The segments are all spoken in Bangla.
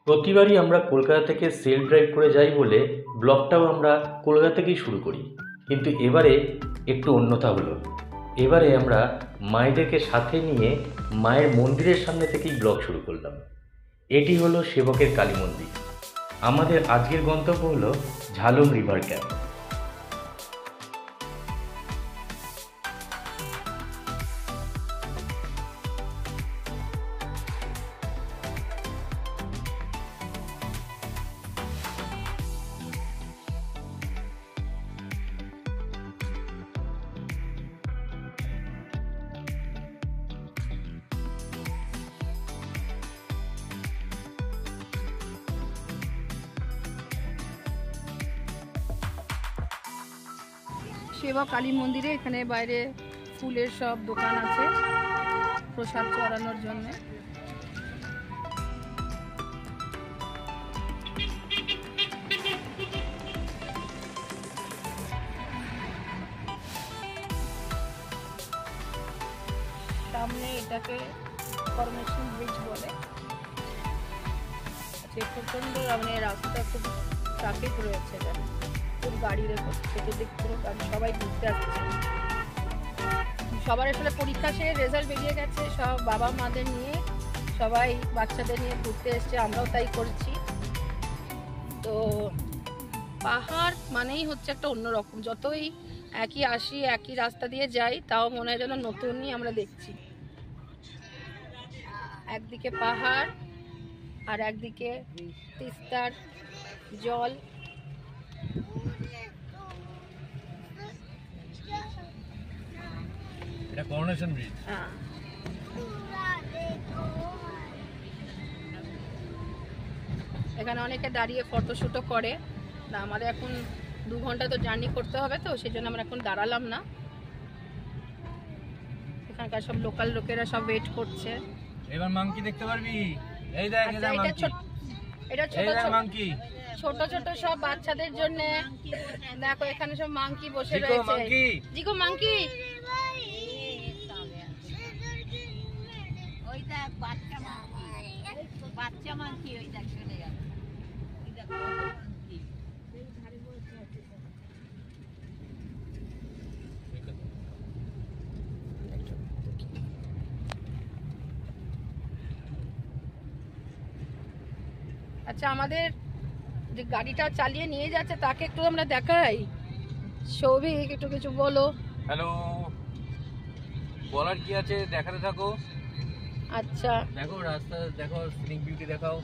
প্রতিবারই আমরা কলকাতা থেকে সেলফ ড্রাইভ করে যাই বলে ব্লগটাও আমরা কলকাতা থেকেই শুরু করি, কিন্তু এবারে একটু অন্যথা হলো। এবারে আমরা মায়েদেরকে সাথে নিয়ে মায়ের মন্দিরের সামনে থেকেই ব্লগ শুরু করলাম। এটি হলো সেবকের কালী মন্দির। আমাদের আজকের গন্তব্য হলো ঝালং রিভার ক্যাম্প। সেবা কালী মন্দিরে এখানে বাইরে ফুলের সব দোকান আছে প্রসাদ চড়ানোর জন্য। সামনে এটাকে করোনেশন ব্রিজ বলে। প্রচন্ড মানে রাস্তা খুব ট্রাফিক রয়েছে, খুব গাড়ি চতুর্দিক পুরো গাড়ি, সবাই ঘুরতে আসছে। সবার আসলে পরীক্ষা শেষে রেজাল্ট বেরিয়ে গেছে, সব বাবা মাদের নিয়ে সবাই বাচ্চাদের নিয়ে ঘুরতে এসছে, আমরাও তাই করছি। তো পাহাড় মানেই হচ্ছে একটা অন্যরকম, যতই একই আসি একই রাস্তা দিয়ে যাই তাও মনে হয় যেন নতুনই আমরা দেখছি। একদিকে পাহাড় আর একদিকে তিস্তার জল। এটা করোনেশন ব্রিজ। এখানে অনেকে দাঁড়িয়ে ফটোশুটও করে। না, আমাদের এখন 2 ঘন্টা তো জার্নি করতে হবে, তো সেই জন্য আমরা এখন দাঁড়ালাম না। এখানকার সব লোকাল লোকেরা সব ওয়েট করছে। এবার মাংকি দেখতে পারবি। এই দেখ, এটা মাংকি, এটা ছোট ছোট মাংকি, ছোট ছোট সব বাচ্চাদের জন্য। দেখো এখানে সব মাংকি বসে রয়েছে। জিগো মাংকি, ওই দেখ বাচ্চা মাংকি, ওই দেখ চলে গেল। আচ্ছা, আমাদের যে গাড়িটা চালিয়ে নিয়ে যাচ্ছে তাকে একটু আমরা দেখাই। সৌভিক, একটু কিছু বলো। হ্যালো, বলার কি আছে, দেখাতে থাকো। আচ্ছা, দেখো রাস্তা, দেখো সিনিক বিউটি দেখাও।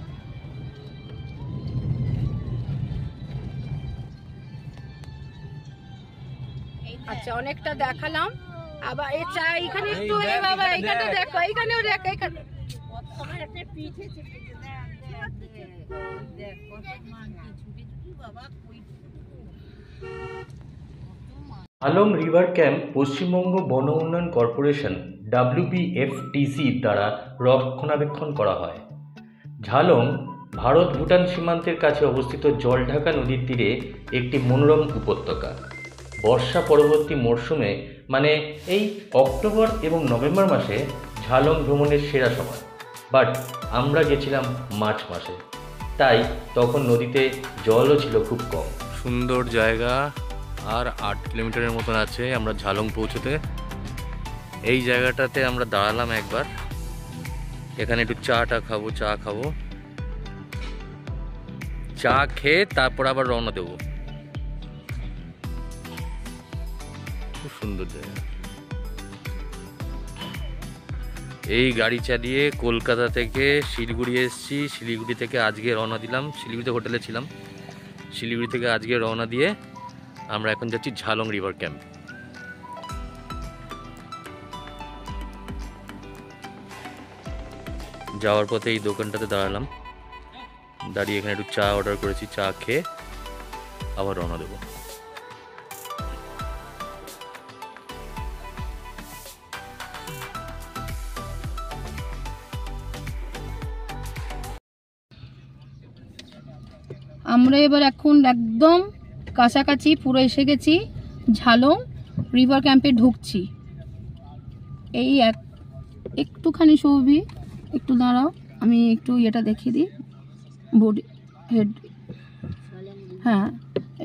আচ্ছা, অনেকটা দেখালাম। আবার এই চা এখানে একটু, এই বাবা এখানে দেখো, এইখানেও দেখ, এইখানে ঝালং রিভার ক্যাম্প পশ্চিমবঙ্গ বন উন্নয়ন কর্পোরেশন WBFTC দ্বারা রক্ষণাবেক্ষণ করা হয়। ঝালং ভারত ভুটান সীমান্তের কাছে অবস্থিত জলঢাকা নদীর তীরে একটি মনোরম উপত্যকা। বর্ষা পরবর্তী মরশুমে মানে এই অক্টোবর এবং নভেম্বর মাসে ঝালং ভ্রমণের সেরা সময়, বাট আমরা গেছিলাম মার্চ মাসে, তাই তখন নদীতে জলও ছিল খুব কম। সুন্দর জায়গা, আর 8 কিলোমিটারের মতন আছে আমরা ঝালং পৌঁছতে। এই জায়গাটাতে আমরা দাঁড়ালাম একবার, এখানে একটু চা খাবো, চা খেয়ে তারপর আবার রওনা দেবো। খুব সুন্দর জায়গা। এই গাড়ি চালিয়ে কলকাতা থেকে শিলিগুড়ি এসেছি, শিলিগুড়ি থেকে আজকে রওনা দিলাম। শিলিগুড়িতে হোটেলে ছিলাম, শিলিগুড়ি থেকে আজকে রওনা দিয়ে আমরা এখন যাচ্ছি ঝালং রিভার ক্যাম্প। যাওয়ার পথে এই দোকানটাতে দাঁড়ালাম, দাঁড়িয়ে এখানে একটু চা অর্ডার করেছি, চা খেয়ে আবার রওনা দেবো। আমরা এবার এখন একদম কাছাকাছি পুরো এসে গেছি, ঝালং রিভার ক্যাম্পে ঢুকছি। এই একটুখানি সৌভি, একটু দাঁড়াও, আমি একটু এটা দেখিয়ে দিই। বডি হেড, হ্যাঁ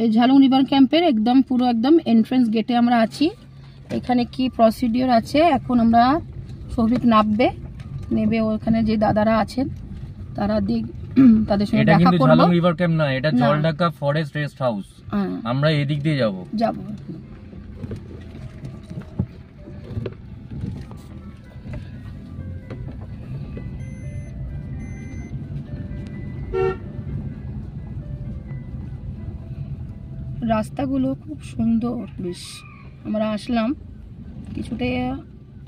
এই ঝালং রিভার ক্যাম্পের একদম পুরো একদম এন্ট্রেন্স গেটে আমরা আছি। এখানে কি প্রসিডিওর আছে, এখন আমরা সৌভিক নেবে ওখানে যে দাদারা আছেন তারা তাদের সঙ্গে এটা দেখা কিন্তু করব। ঝালং রিভার ক্যাম্প না, এটা জলঢাকা ফরেস্ট রেস্ট হাউস। আমরা এদিক দিয়ে যাব। রাস্তাগুলো খুব সুন্দর, বেশ আমরা আসলাম কিছুটা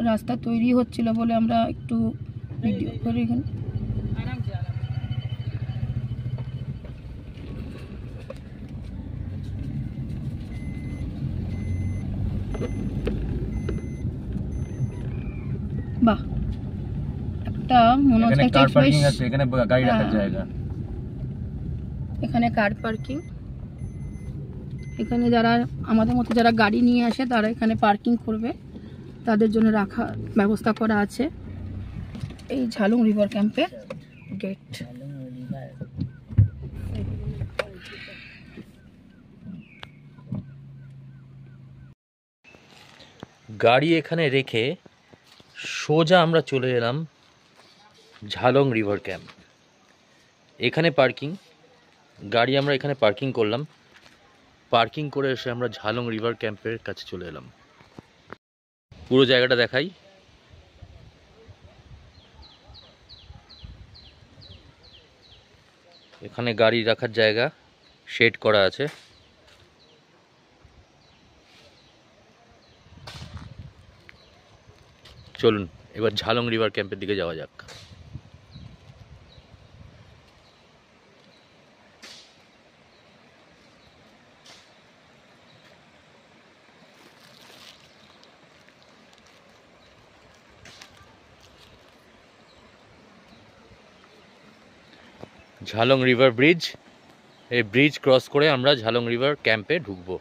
রাস্তা তৈরি হচ্ছিল বলে আমরা একটু ভিডিও করে এখানে বাহ একটা মনে হচ্ছে একটা পার্কিং আছে, এখানে গাড়ি রাখার জায়গা, এখানে কার পার্কিং, এখানে যারা আমাদের মতো যারা গাড়ি নিয়ে আসে তারা এখানে পার্কিং করবে, তাদের জন্য রাখার ব্যবস্থা করা আছে। এই ঝালং রিভার ক্যাম্পের গেট। গাড়ি এখানে রেখে সোজা আমরা চলে এলাম ঝালং রিভার ক্যাম্প। এখানে পার্কিং, গাড়ি আমরা এখানে পার্কিং করলাম, পার্কিং করে এসে আমরা ঝালং রিভার ক্যাম্পের কাছে চলে এলাম। পুরো জায়গাটা দেখাই। এখানে গাড়ি রাখার জায়গা শেড করা আছে। চলুন এবার ঝালং রিভার ক্যাম্পের দিকে যাওয়া যাক। ঝালং রিভার ব্রিজ, এই ব্রিজ ক্রস করে আমরা ঝালং রিভার ক্যাম্পে ঢুকবো।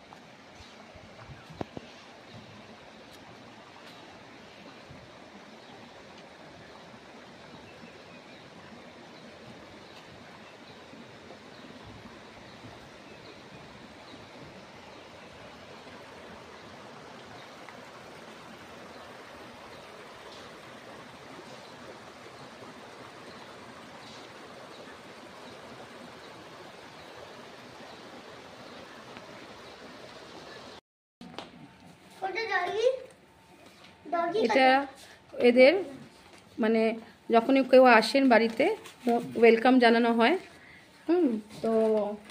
এটা এদের মানে যখনই কেউ আসেন বাড়িতে ওয়েলকাম জানানো হয়। তো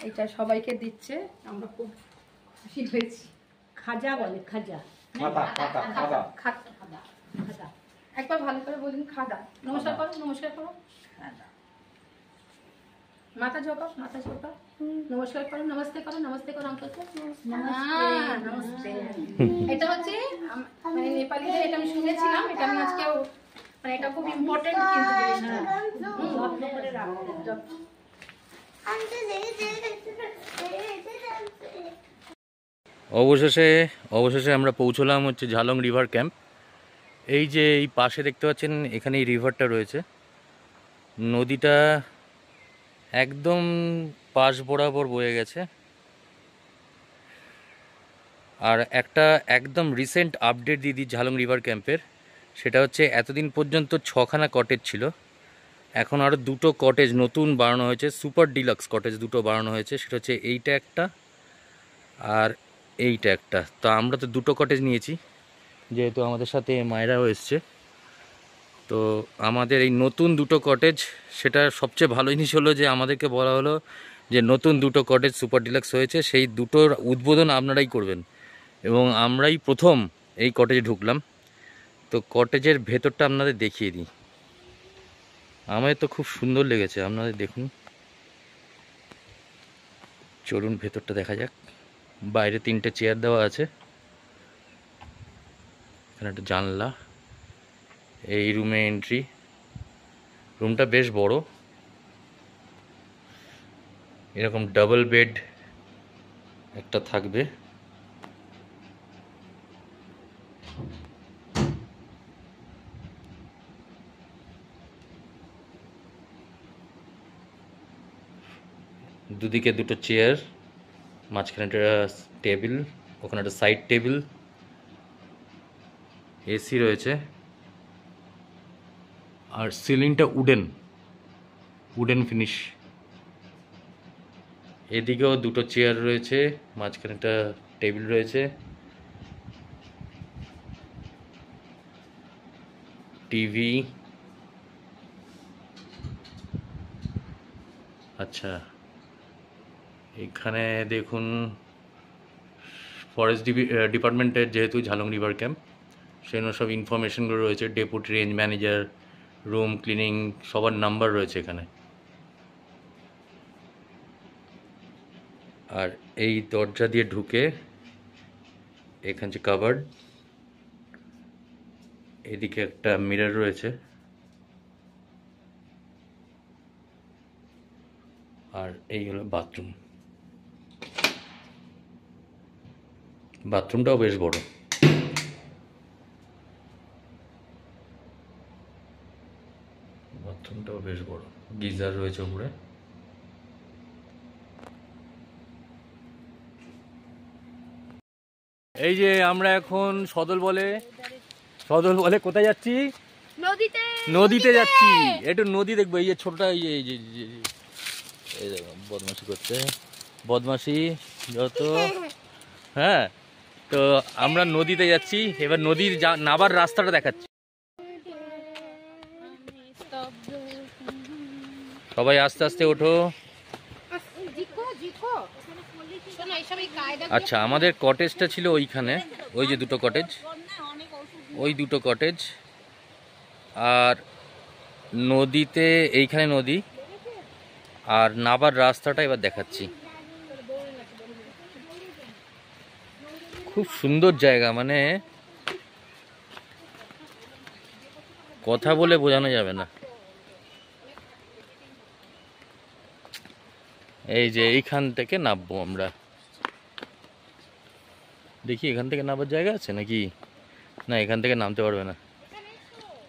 এটা সবাইকে দিচ্ছে, আমরা খুব খুশি হয়েছি। খাজা বলে, খাজা একবার ভালো করে বলুন খাদা। নমস্কার করো, নমস্কার করো, মাথা ঝোঁকাও, মাথা ঝোঁকাও, নমস্কার করো, নমস্তে করো, নমস্তে করো অঙ্কলকে, নমস্তে। এটা হচ্ছে মানে নেপালিদের, এটা আমি শুনেছিলাম, এটা আমি আজকে মানে এটা খুব ইম্পর্টেন্ট কিন্তু জিনিসটা যত্ন করে রাখো। অবশেষে আমরা পৌঁছলাম হচ্ছে ঝালং রিভার ক্যাম্প। এই যে এই পাশে দেখতে পাচ্ছেন, এখানে এই রিভারটা রয়েছে, নদীটা একদম পাশ বরাবর বয়ে গেছে। আর একটা একদম রিসেন্ট আপডেট দিয়ে দিই ঝালং রিভার ক্যাম্পের, সেটা হচ্ছে এতদিন পর্যন্ত 6খানা কটেজ ছিল, এখন আরও 2টো কটেজ নতুন বানানো হয়েছে, সুপার ডিলাক্স কটেজ 2টো বানানো হয়েছে। সেটা হচ্ছে এইটা একটা আর এইটা একটা। তো আমরা তো 2টো কটেজ নিয়েছি, যেহেতু আমাদের সাথে মায়েরাও এসছে। তো আমাদের এই নতুন 2টো কটেজ, সেটা সবচেয়ে ভালো জিনিস হলো যে আমাদেরকে বলা হলো যে নতুন 2টো কটেজ সুপার ডিলাক্স হয়েছে, সেই 2টোর উদ্বোধন আপনারাই করবেন, এবং আমরাই প্রথম এই কটেজে ঢুকলাম। তো কটেজের ভেতরটা আপনাদের দেখিয়ে দিই। আমার তো খুব সুন্দর লেগেছে, আপনাদের দেখুন। চলুন ভেতরটা দেখা যাক। বাইরে 3টে চেয়ার দেওয়া আছে, এখানে একটা জানলা, এই রুমে এন্ট্রি। রুমটা বেশ বড়, এরকম ডাবল বেড একটা থাকবে। দুদিকে দুটো চেয়ার, মাঝখানে একটা টেবিল, ওখানে একটা সাইড টেবিল, এসি রয়েছে, আর সিলিংটা উডেন ফিনিশ। এদিকেও দুটো চেয়ার রয়েছে, মাঝখানে একটা টেবিল রয়েছে, টিভি। আচ্ছা, এখানে দেখুন ফরেস্ট ডিপার্টমেন্টের যেহেতু ঝালং রিভার ক্যাম্প, সেজন্য সব ইনফরমেশনগুলো রয়েছে। Deputy range manager, room cleaning, সবার নাম্বার রয়েছে এখানে। আর এই দরজা দিয়ে ঢুকে এখানে যে কাভার্ড, এদিকে একটা মিরর রয়েছে, আর এই হলো বাথরুম। বাথরুমটাও বেশ বড়। গিজার রয়েছে উপরে। এই যে আমরা এখন সদল বলে কোথায় যাচ্ছি? নদীতে যাচ্ছি। একটু নদী দেখবো। এই যে ছোটটা এই যে বদমাশি করছে, বদমাশি যত। হ্যাঁ, তো আমরা নদীতে যাচ্ছি। এবার নদীর নাবার রাস্তাটা দেখাচ্ছি। সবাই আস্তে আস্তে ওঠো। আচ্ছা, আমাদের কটেজটা ছিল ওইখানে, ওই যে দুটো কটেজ, ওই দুটো কটেজ। আর নদীতে, এইখানে নদী, আর নাবার রাস্তাটা এবার দেখাচ্ছি। খুব সুন্দর জায়গা, মানে কথা বলে বোঝানো যাবে না। এই যে এইখান থেকে নামবো আমরা। দেখি এখান থেকে নামার জায়গা আছে নাকি? না, এখান থেকে নামতে পারবে না।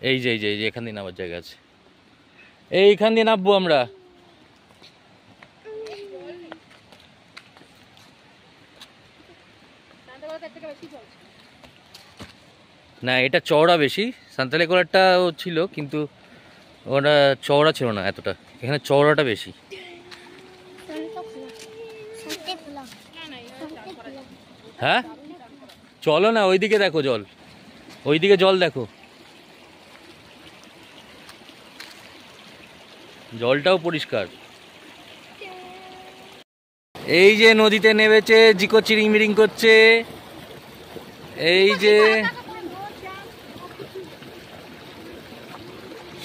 এই যে এখান দিয়ে নামার জায়গা আছে, এইখান দিয়ে নামবো আমরা। না, এটা চওড়া বেশি। সান্তালি কোলারটা ছিল, কিন্তু ওটা চওড়া ছিল না এতটা। এখানে চওড়াটা বেশি। হ্যাঁ, চলো না, ওইদিকে দেখো জল, ওইদিকে জল দেখো, জলটাও পরিষ্কার। এই যে নদীতে নেমেছে, জিকো চিরিংমিরিং করছে। এই যে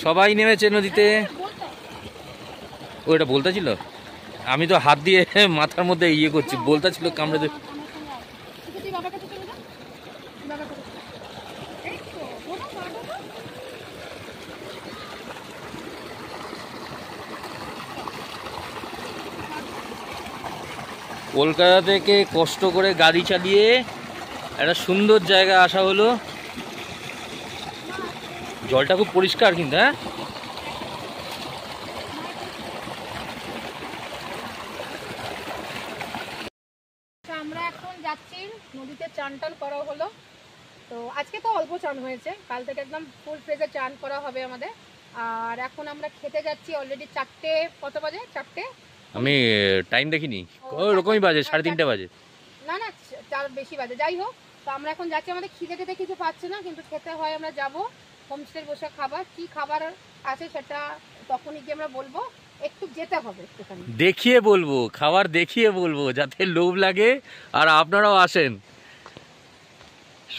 সবাই নেমেছে নদীতে। ওইটা বলতে ছিল, আমি তো হাত দিয়ে মাথার মধ্যে ইয়ে করছি, বলতে ছিল কামড়ে। কলকাতা থেকে কষ্ট করে গাড়ি চালিয়ে একটা সুন্দর জায়গায় আসা হলো। জলটা খুব পরিষ্কার কিন্তু। হ্যাঁ, আমরা এখন যাচ্ছি নদীতে, চান টান করা হলো। তো আজকে তো অল্প চান হয়েছে, কাল থেকে একদম ফুল ফ্রেজে চান করা হবে আমাদের। আর এখন আমরা খেতে যাচ্ছি। অলরেডি 4টে, কত বাজে? 4টে। আমি টাইম দেখিনি, ওরকমই বাজে, 3:30 বাজে। না, 4 বেশি বাজে। যাই হোক, তো আমরা এখন যাচ্ছি। আমাদের খিদে টেতে কিছু পাচ্ছে না, কিন্তু খেতে হয়। আমরা যাব হোমস্টে বসে খাবার। কি খাবার আছে সেটা তখনই গিয়ে আমরা বলবো। একটু যেতে হবে, একটুখানি দেখিয়ে বলবো, খাবার দেখিয়ে বলবো, যাতে লোভ লাগে আর আপনারাও আসেন।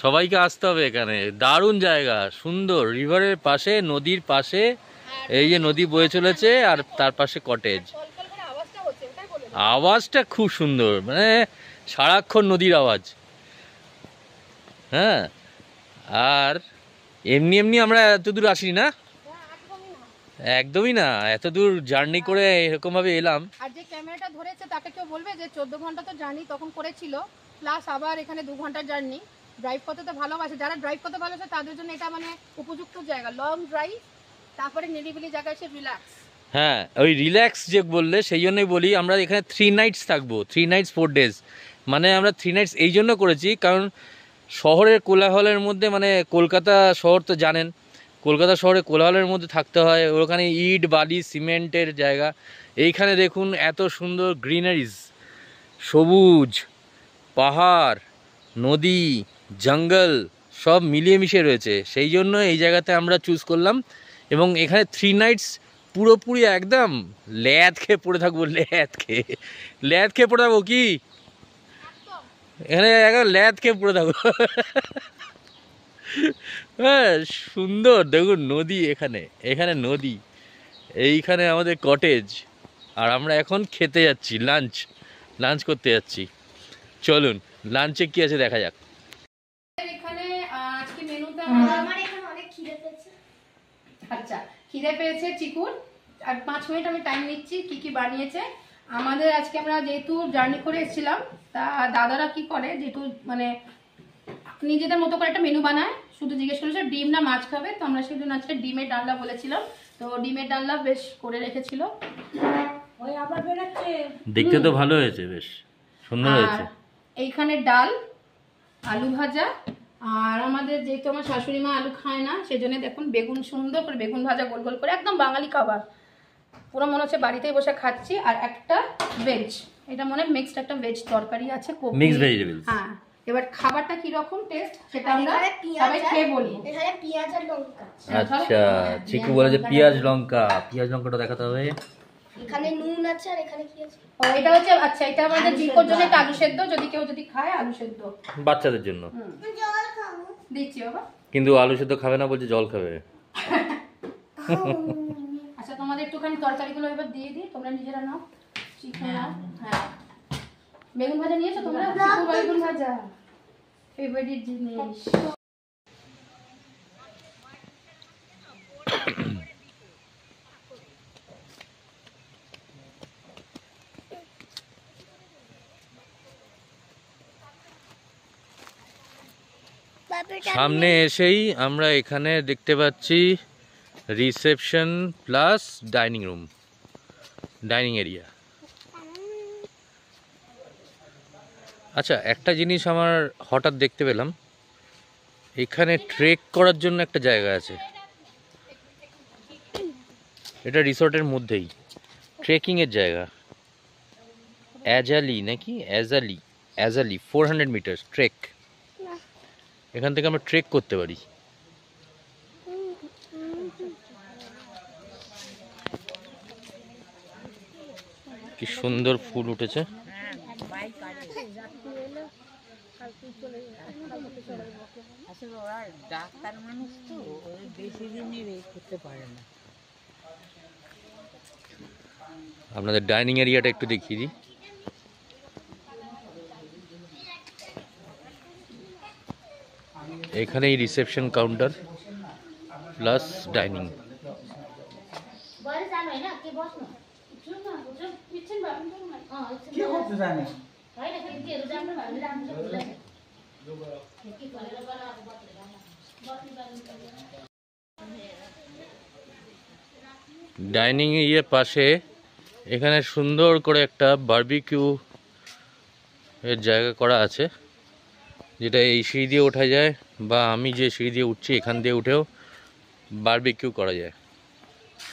সবাইকে আসতে হবে এখানে। দারুণ জায়গা, সুন্দর, রিভারের পাশে, নদীর পাশে। এই যে নদী বয়ে চলেছে, আর তার পাশে কটেজ। আওয়াজটা খুব সুন্দর, মানে সারাক্ষণ নদীর আওয়াজ। হ্যাঁ, আর এমনি আমরা এত দূর আসি না, একদমই না। এত দূর জার্নি করে এরকম ভাবে এলাম। আর যে ক্যামেরাটা ধরেছে তাকে কেউ বলবে যে 14 ঘন্টা তো জার্নি তখন করেছিল, প্লাস আবার এখানে 2 ঘন্টার জার্নি। ড্রাইভ করতে তো ভালোবাসে, যারা ড্রাইভ করতে ভালোবাসে তাদের জন্য এটা মানে উপযুক্ত জায়গা। লং ড্রাইভ, তারপরে নিরিবিলি জায়গায় এসে রিল্যাক্স। হ্যাঁ, ওই রিল্যাক্স যে বললে সেই জন্যই বলি আমরা এখানে 3 নাইটস থাকবো, 3 নাইটস 4 ডেজ। মানে আমরা 3 নাইটস এই জন্য করেছি কারণ শহরের কোলাহলের মধ্যে, মানে কলকাতা শহর তো জানেন, কলকাতা শহরে কোলাহলের মধ্যে থাকতে হয়, ওখানে ইট বালি সিমেন্টের জায়গা। এইখানে দেখুন এত সুন্দর গ্রিনারিজ, সবুজ পাহাড়, নদী, জঙ্গল সব মিলিয়ে মিশিয়ে রয়েছে, সেই জন্য এই জায়গাতে আমরা চুজ করলাম। এবং এখানে 3 নাইটস পুরোপুরি একদম ল্যাদ খেয়ে পড়ে থাকবো, ল্যাদ খেয়ে পড়ে থাকবো। কি এখানে একদম ল্যাদ খেয়ে পড়ে থাকবো। হ্যাঁ, সুন্দর দেখুন নদী, এখানে নদী, এইখানে আমাদের কটেজ, আর আমরা এখন খেতে যাচ্ছি, লাঞ্চ করতে যাচ্ছি। চলুন লাঞ্চে কি আছে দেখা যাক। এখানে আজকে মেনুতে আমার এখানে অনেক খিদে পেয়েছে। আচ্ছা, খিদে পেয়েছে চিকুর, আর 5 মিনিট আমি টাইম নিচ্ছি কি কি বানিয়েছে আমাদের। আজকে আমরা যেহেতু জার্নি করে এসেছিলাম, তা দাদারা কি করে, যেহেতু মানে নিজেদের মতো করে একটা মেনু বানায়, শুধু জিজ্ঞেস করেছে ডিম না মাছ খাবে, তো আমরা সেদিন আজকে ডিমের ডালনা বলেছিলাম, তো ডিমের ডালনা বেশ করে রেখেছিল। ওই আবার বেরোচ্ছে। দেখতে তো ভালো হয়েছে, বেশ সুন্দর হয়েছে। এইখানে ডাল, আলু ভাজা, আর আমাদের যেহেতু আমার শাশুড়ি মা আলু খায় না, সেজন্য দেখুন বেগুন, সুন্দর করে বেগুন ভাজা গোল গোল করে, একদম বাঙালি খাবার, পুরো মনে হচ্ছে বাড়িতেই বসে খাচ্ছি। আর একটা ভেজ, এটা মনে হয় মিক্সড একটা ভেজ তরকারি আছে, মিক্সড ভেজিটেবলস। হ্যাঁ, এবার খাবারটা কি রকম টেস্ট সেটা আমরা এখানে পেঁয়াজ সবাই খেয়ে বলবো। এখানে পেঁয়াজ আর লঙ্কা। আচ্ছা, চিকু বলে যে পেঁয়াজ লঙ্কাটা দেখাতে হবে। এখানে নুন আছে আর এখানে কি আছে? ও, এটা হচ্ছে, আচ্ছা এটা আমাদের জিকোর জন্য একটা আলু সেদ্ধ, যদি কেউ খায় আলু সেদ্ধ বাচ্চাদের জন্য জল খাবো। দিচ্ছি বাবা। কিন্তু আলু সেদ্ধ খাবে না, বলছে জল খাবে। আচ্ছা, তোমাদের একটুখানি তরকারিগুলো এবার দিয়ে দিই, তোমরা নিজেরা নাও, চিকেন নাও। হ্যাঁ, বেগুন ভাজা নিয়েছো তোমরা? চিকু বেগুন ভাজা ফেভারিট জিনিস। সামনে এসেই আমরা এখানে দেখতে পাচ্ছি reception plus dining room, dining area. আচ্ছা, একটা জিনিস আমার হঠাৎ দেখতে পেলাম, এখানে ট্রেক করার জন্য একটা জায়গা আছে। এটা রিসর্টের মধ্যেই ট্রেকিংয়ের জায়গা। অ্যাজালি নাকি অ্যাজালি 400 মিটার ট্রেক। এখান থেকে আমরা ট্রেক করতে পারি। কি সুন্দর ফুল উঠেছে। ডাক্তার মানুষ তো বেশি দিনের করতে পারে না। আপনাদের ডাইনিং এরিয়াটা একটু দেখিয়ে দিই। এখানেই reception counter plus dining. Dining এর পাশে এখানে সুন্দর করে একটা বারবিকিউ এর জায়গা করা আছে, যেটা এই সিঁড়ি দিয়ে ওঠা যায়, বা আমি যে সিঁড়ি দিয়ে উঠছি এখান দিয়ে উঠেও বারবিকিউ করা যায়।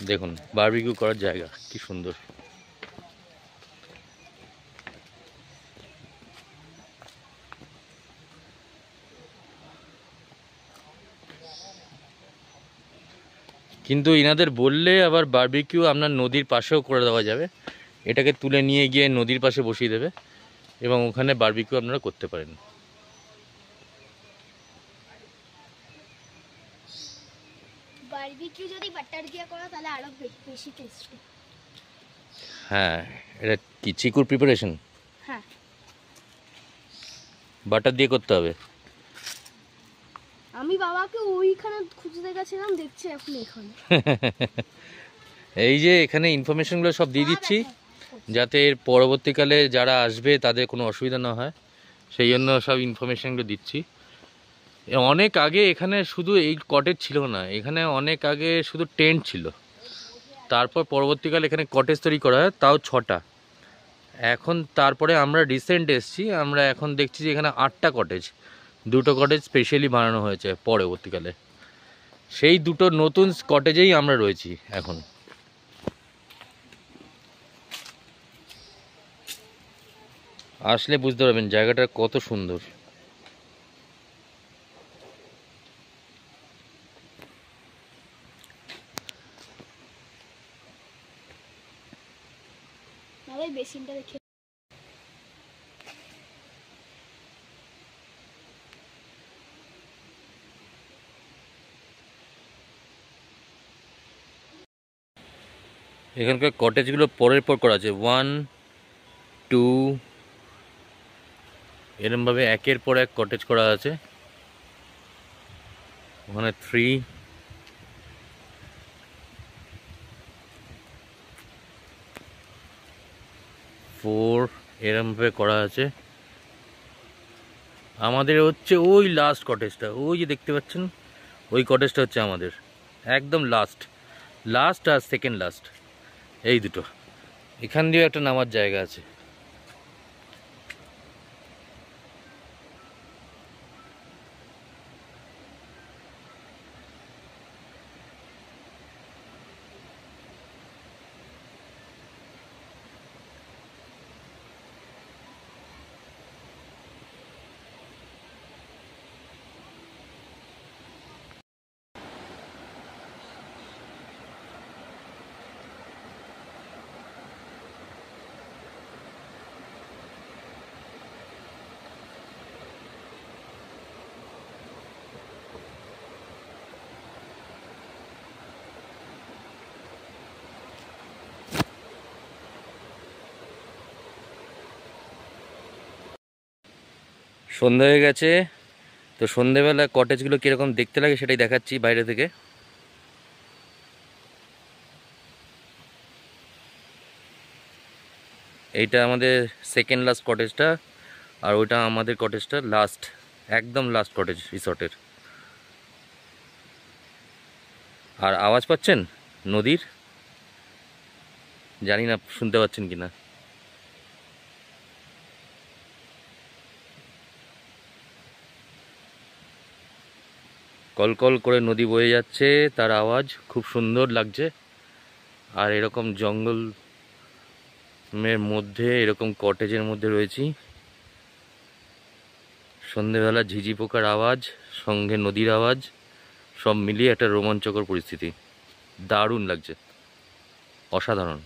দেখুন বারবিকিউ করার জায়গা কি সুন্দর। কিন্তু ইনাদের বললে আবার বারবিকিউ আপনার নদীর পাশেও করে দেওয়া যাবে। এটাকে তুলে নিয়ে গিয়ে নদীর পাশে বসিয়ে দেবে এবং ওখানে বারবিকিউ আপনারা করতে পারেন। বারবিকিউ যদি বাটার দিয়ে করা তাহলে আরো বেশি টেস্টি। হ্যাঁ, এটা কি চিকুর প্রিপারেশন? হ্যাঁ, বাটার দিয়ে করতে হবে। আমি বাবাকে ওইখানে খুঁজতে গেছিলাম, দেখছি এখন এখানে। এই যে এখানে ইনফরমেশনগুলো সব দিয়ে দিচ্ছি, যাতে এর পরবর্তীকালে যারা আসবে তাদের কোনো অসুবিধা না হয়, সেই জন্য সব ইনফরমেশনগুলো দিচ্ছি। অনেক আগে এখানে শুধু এই কটেজ ছিল না, এখানে অনেক আগে শুধু টেন্ট ছিল। তারপর পরবর্তীকালে এখানে কটেজ তৈরি করা হয়, তাও 6টা। এখন তারপরে আমরা রিসেন্ট এসেছি, আমরা এখন দেখছি যে এখানে 8টা কটেজ, 2টো কটেজ স্পেশালি বানানো হয়েছে পরবর্তীকালে। সেই 2টো নতুন কটেজেই আমরা রয়েছি এখন। আসলে বুঝতে পারবেন জায়গাটা কত সুন্দর। দাদা বেসিনটা দেখে এখানকার কটেজগুলো পরের পর করা আছে, 1 2 এরমভাবে একের পর এক কটেজ করা আছে। ওখানে 3 4 এরমভাবে করা আছে। আমাদের হচ্ছে ওই লাস্ট কটেজটা, ওই যে দেখতে পাচ্ছেন ওই কটেজটা হচ্ছে আমাদের একদম লাস্ট আর সেকেন্ড লাস্ট, এই দুটো। এখান দিয়েও একটা নামার জায়গা আছে। সন্ধ্যা হয়ে গেছে, তো সন্ধ্যেবেলা কটেজগুলো কীরকম দেখতে লাগে সেটাই দেখাচ্ছি বাইরে থেকে। এইটা আমাদের সেকেন্ড লাস্ট কটেজটা, আর ওইটা আমাদের কটেজটা লাস্ট, একদম লাস্ট কটেজ রিসর্টের। আর আওয়াজ পাচ্ছেন নদীর, জানি না শুনতে পাচ্ছেন কিনা। কলকল করে নদী বয়ে যাচ্ছে, তার আওয়াজ খুব সুন্দর লাগছে। আর এরকম জঙ্গলের মধ্যে এরকম কটেজের মধ্যে রয়েছি, সন্ধেবেলা ঝিঝি পোকার আওয়াজ সঙ্গে নদীর আওয়াজ সব মিলিয়ে একটা রোমাঞ্চকর পরিস্থিতি, দারুণ লাগছে, অসাধারণ।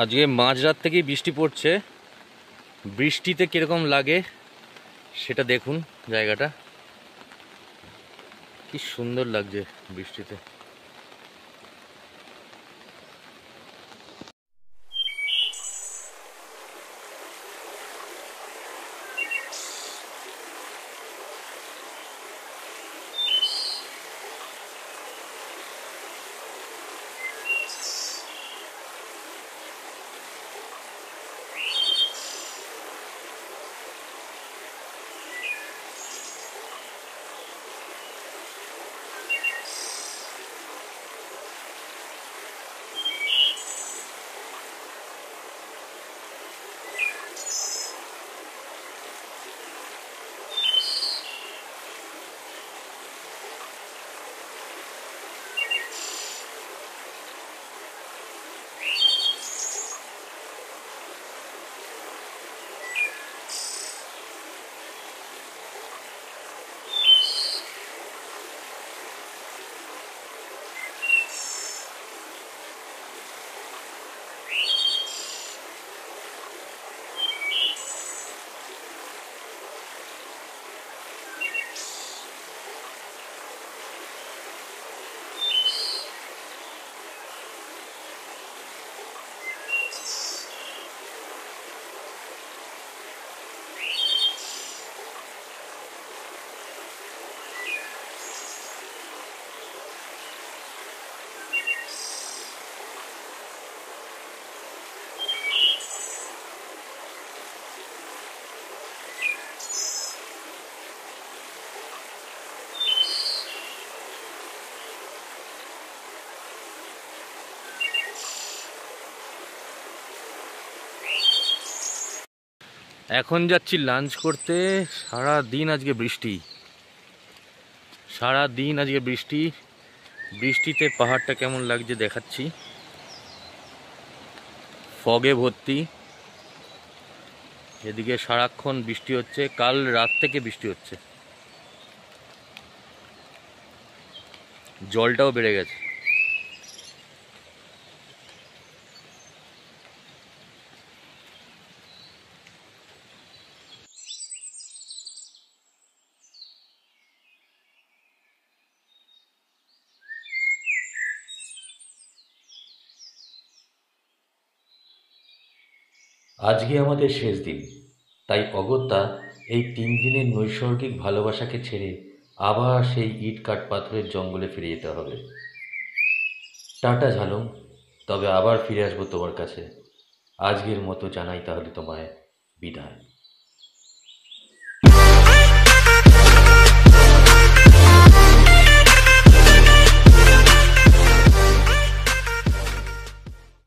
আজকে মাঝরাত থেকেই বৃষ্টি পড়ছে, বৃষ্টিতে কীরকম লাগে সেটা দেখুন। জায়গাটা কি সুন্দর লাগছে বৃষ্টিতে। এখন যাচ্ছি লাঞ্চ করতে। সারা দিন আজকে বৃষ্টি, সারা দিন আজকে বৃষ্টি। বৃষ্টিতে পাহাড়টা কেমন লাগছে দেখাচ্ছি। ফগে ভর্তি, এদিকে সারাক্ষণ বৃষ্টি হচ্ছে, কাল রাত থেকে বৃষ্টি হচ্ছে, জলটাও বেড়ে গেছে। আজকে আমাদের শেষ দিন, তাই অগত্যা এই 3 দিনের নৈসর্গিক ভালোবাসাকে ছেড়ে আবার সেই ইট কাঠ পাথরের জঙ্গলে ফিরে যেতে হবে। টাটা ঝালং, তবে আবার ফিরে আসবো তোমার কাছে। আজকের মতো জানাই তাহলে তোমায় বিদায়।